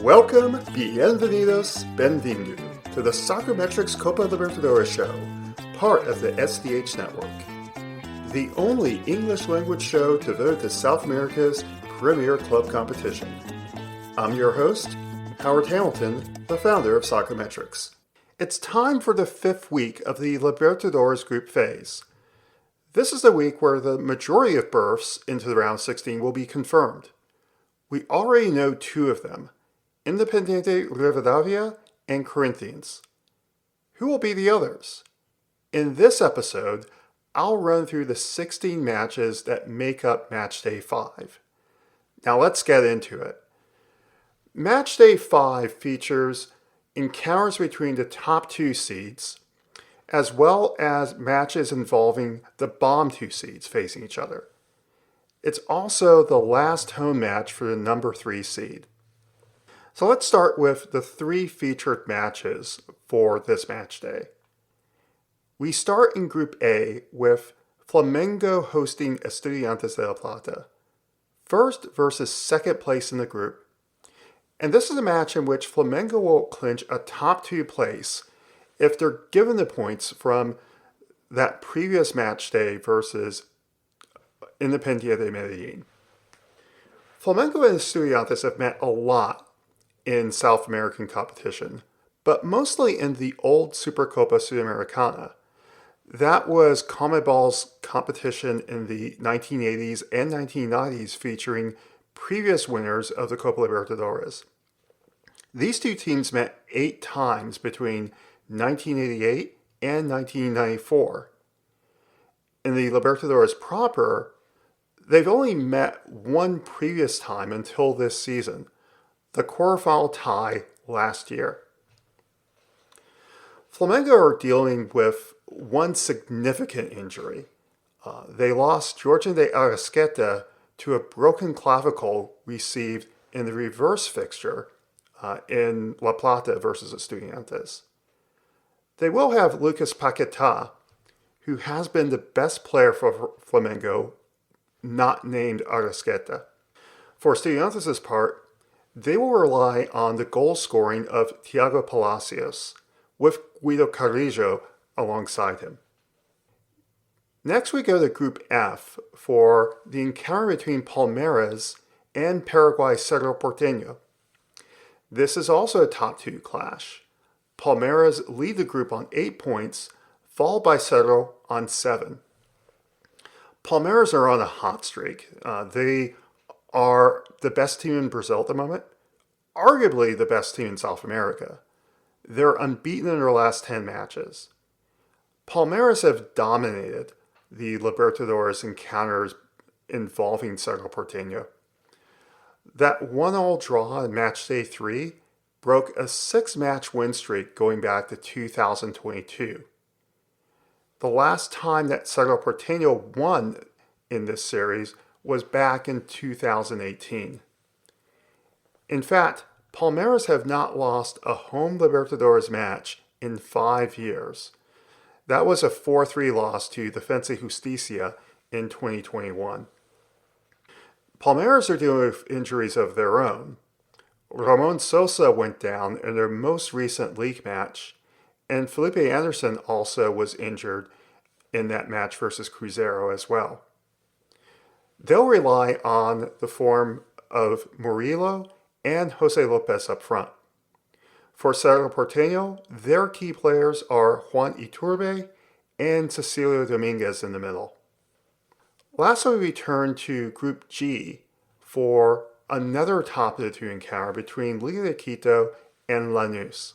Welcome, bienvenidos, benvindu, to the Soccermetrics Copa Libertadores show, part of the SDH network. The only English-language show devoted to South America's premier club competition. I'm your host, Howard Hamilton, the founder of Soccermetrics. It's time for the fifth week of the Libertadores group phase. This is the week where the majority of berths into the round 16 will be confirmed. We already know two of them, Independiente Rivadavia and Corinthians. Who will be the others? In this episode, I'll run through the 16 matches that make up Matchday 5. Now let's get into it. Matchday 5 features encounters between the top two seeds, as well as matches involving the bottom two seeds facing each other. It's also the last home match for the number 3 seed. So let's start with the 3 featured matches for this match day. We start in Group A with Flamengo hosting Estudiantes de La Plata, first versus second place in the group. And this is a match in which Flamengo will clinch a top 2 place if they're given the points from that previous match day versus Independiente Medellin. Flamengo and Estudiantes have met a lot in South American competition, but mostly in the old Supercopa Sudamericana. That was CONMEBOL's competition in the 1980s and 1990s, featuring previous winners of the Copa Libertadores. These two teams met 8 times between 1988 and 1994. In the Libertadores proper, they've only met one previous time until this season, the quarterfinal tie last year. Flamengo are dealing with one significant injury. They lost Jorge de Arrasqueta to a broken clavicle received in the reverse fixture in La Plata versus Estudiantes. They will have Lucas Paquetá, who has been the best player for Flamengo, not named Arrasqueta. For Estudiantes' part, they will rely on the goal scoring of Thiago Palacios, with Guido Carrillo alongside him. Next we go to Group F for the encounter between Palmeiras and Paraguay's Cerro Porteño. This is also a top 2 clash. Palmeiras lead the group on 8 points, followed by Cerro on 7. Palmeiras are on a hot streak. They are the best team in Brazil at the moment, arguably the best team in South America. They're unbeaten in their last 10 matches. Palmeiras have dominated the Libertadores encounters involving Cerro Porteño. That 1-1 draw in Matchday 3 broke a 6-match win streak going back to 2022. The last time that Cerro Porteño won in this series was back in 2018. In fact, Palmeiras have not lost a home Libertadores match in 5 years. That was a 4-3 loss to Defensa Justicia in 2021. Palmeiras are dealing with injuries of their own. Ramon Sosa went down in their most recent league match, and Felipe Anderson also was injured in that match versus Cruzeiro as well. They'll rely on the form of Murillo and Jose Lopez up front. For Cerro Porteño, their key players are Juan Iturbe and Cecilio Dominguez in the middle. Lastly, we turn to Group G for another top of the 2 encounter between Liga de Quito and Lanús.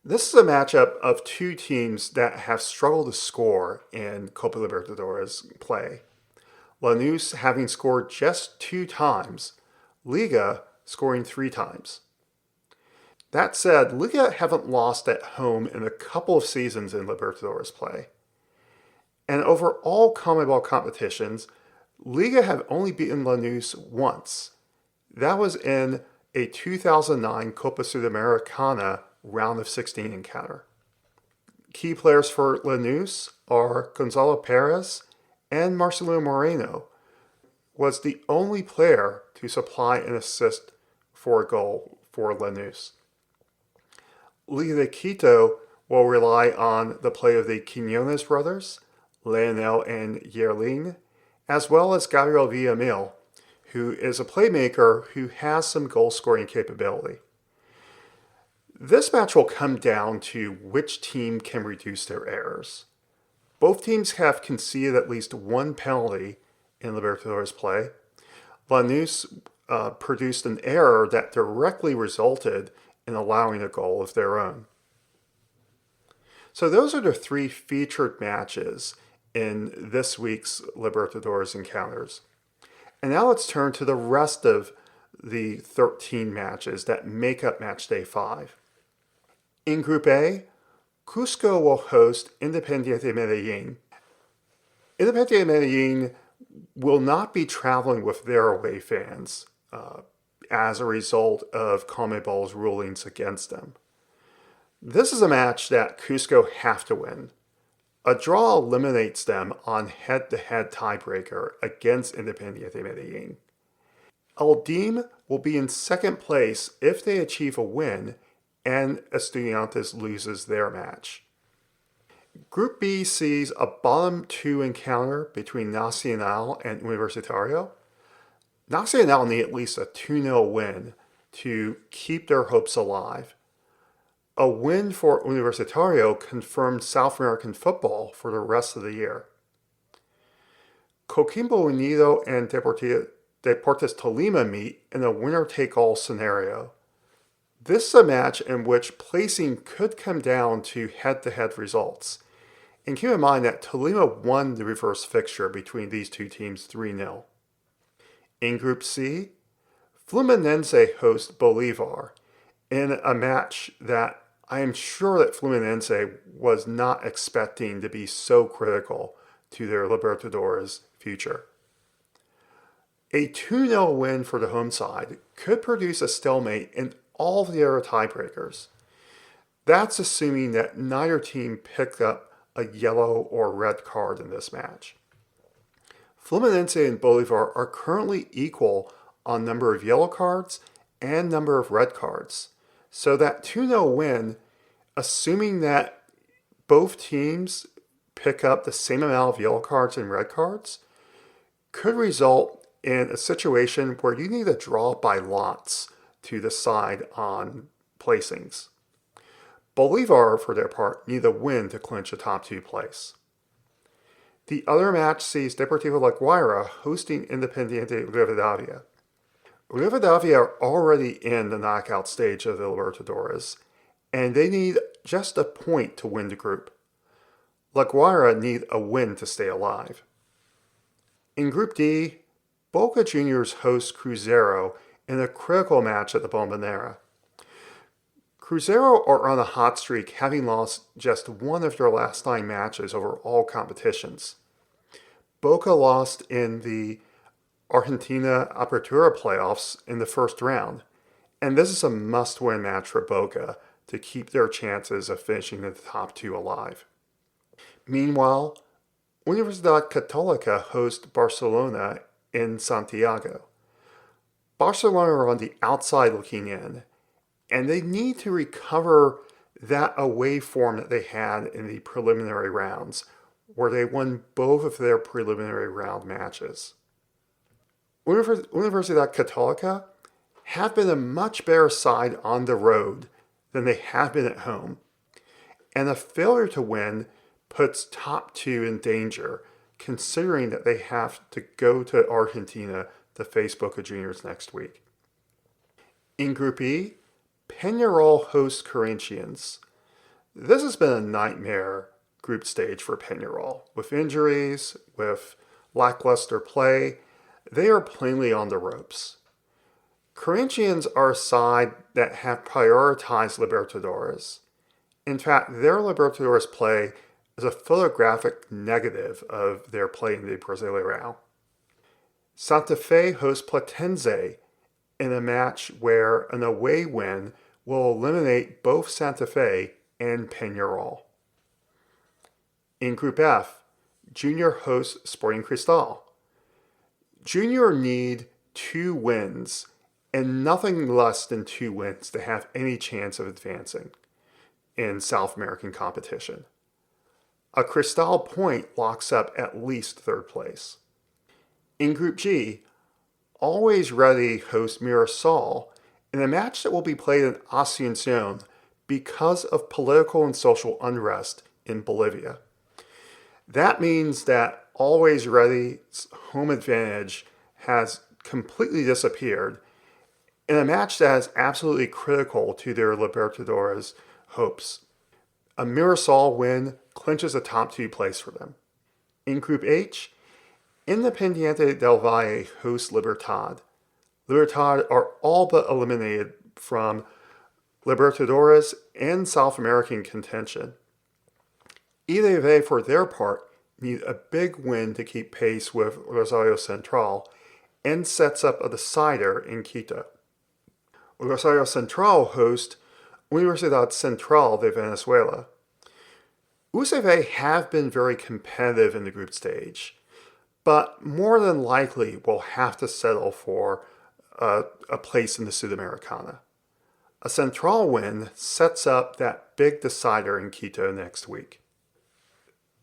This is a matchup of 2 teams that have struggled to score in Copa Libertadores play. Lanús having scored just 2 times, Liga scoring 3 times. That said, Liga haven't lost at home in a couple of seasons in Libertadores play. And over all CONMEBOL competitions, Liga have only beaten Lanús once. That was in a 2009 Copa Sudamericana round of 16 encounter. Key players for Lanús are Gonzalo Perez and Marcelo Moreno, was the only player to supply an assist for a goal for Lanús. Liga de Quito will rely on the play of the Quiñones brothers, Leonel and Yerlin, as well as Gabriel Villamil, who is a playmaker who has some goal-scoring capability. This match will come down to which team can reduce their errors. Both teams have conceded at least one penalty in Libertadores play. Lanús produced an error that directly resulted in allowing a goal of their own. So those are the three featured matches in this week's Libertadores encounters. And now let's turn to the rest of the 13 matches that make up Match Day 5. In Group A, Cusco will host Independiente Medellin. Independiente Medellin will not be traveling with their away fans as a result of CONMEBOL's rulings against them. This is a match that Cusco have to win. A draw eliminates them on head-to-head tiebreaker against Independiente Medellin. El Dim will be in second place if they achieve a win and Estudiantes loses their match. Group B sees a bottom two encounter between Nacional and Universitario. Nacional need at least a 2-0 win to keep their hopes alive. A win for Universitario confirmed South American football for the rest of the year. Coquimbo Unido and Deportes Tolima meet in a winner-take-all scenario. This is a match in which placing could come down to head-to-head results. And keep in mind that Tolima won the reverse fixture between these two teams 3-0. In Group C, Fluminense hosts Bolivar in a match that I am sure that Fluminense was not expecting to be so critical to their Libertadores future. A 2-0 win for the home side could produce a stalemate in all of the other tiebreakers. That's assuming that neither team picked up a yellow or red card in this match. Fluminense and Bolivar are currently equal on number of yellow cards and number of red cards. So that 2-0 win, assuming that both teams pick up the same amount of yellow cards and red cards, could result in a situation where you need a draw by lots to decide on placings. Bolivar, for their part, need a win to clinch a top two place. The other match sees Deportivo La Guaira hosting Independiente Rivadavia. Rivadavia are already in the knockout stage of the Libertadores, and they need just a point to win the group. La Guaira need a win to stay alive. In Group D, Boca Juniors host Cruzeiro in a critical match at the Bombonera. Cruzeiro are on a hot streak, having lost just one of their last 9 matches over all competitions. Boca lost in the Argentina Apertura playoffs in the first round, and this is a must-win match for Boca to keep their chances of finishing in the top 2 alive. Meanwhile, Universidad Católica hosts Barcelona in Santiago. Barcelona are on the outside looking in, and they need to recover that away form that they had in the preliminary rounds, where they won both of their preliminary round matches. Universidad Católica have been a much better side on the road than they have been at home, and a failure to win puts top 2 in danger, considering that they have to go to Argentina to face Boca Juniors next week. In Group E, Peñarol hosts Corinthians. This has been a nightmare group stage for Peñarol. With injuries, with lackluster play, they are plainly on the ropes. Corinthians are a side that have prioritized Libertadores. In fact, their Libertadores play is a photographic negative of their play in the Brasileirão. Santa Fe hosts Platense in a match where an away win will eliminate both Santa Fe and Peñarol. In Group F, Junior hosts Sporting Cristal. Junior need 2 wins and nothing less than 2 wins to have any chance of advancing in South American competition. A Cristal point locks up at least 3rd place. In Group G, Always Ready hosts Mirasol in a match that will be played in Asunción because of political and social unrest in Bolivia. That means that Always Ready's home advantage has completely disappeared in a match that is absolutely critical to their Libertadores hopes. A Mirasol win clinches a top 2 place for them. In Group H, Independiente del Valle hosts Libertad. Libertad are all but eliminated from Libertadores and South American contention. IDV, for their part, need a big win to keep pace with Rosario Central and sets up a decider in Quito. Rosario Central hosts Universidad Central de Venezuela. UCV have been very competitive in the group stage, but more than likely will have to settle for a place in the Sudamericana. A Central win sets up that big decider in Quito next week.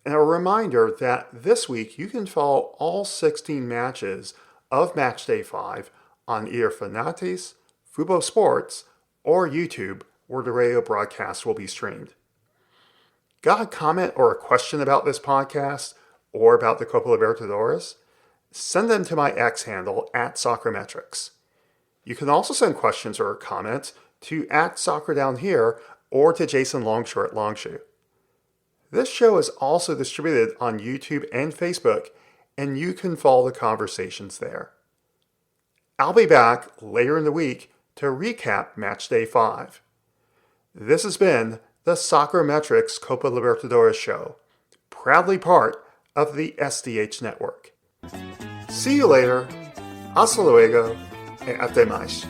And a reminder that this week you can follow all 16 matches of Matchday 5 on either Fanatis, Fubo Sports, or YouTube, where the radio broadcast will be streamed. Got a comment or a question about this podcast or about the Copa Libertadores? Send them to my X handle @Soccermetrics. You can also send questions or comments to @SoccerDownHere or to Jason Longshore at Longshoe. This show is also distributed on YouTube and Facebook, and you can follow the conversations there. I'll be back later in the week to recap Matchday 5. This has been the Soccermetrics Copa Libertadores show, proudly part of the SDH network. See you later. Hasta luego, e até mais.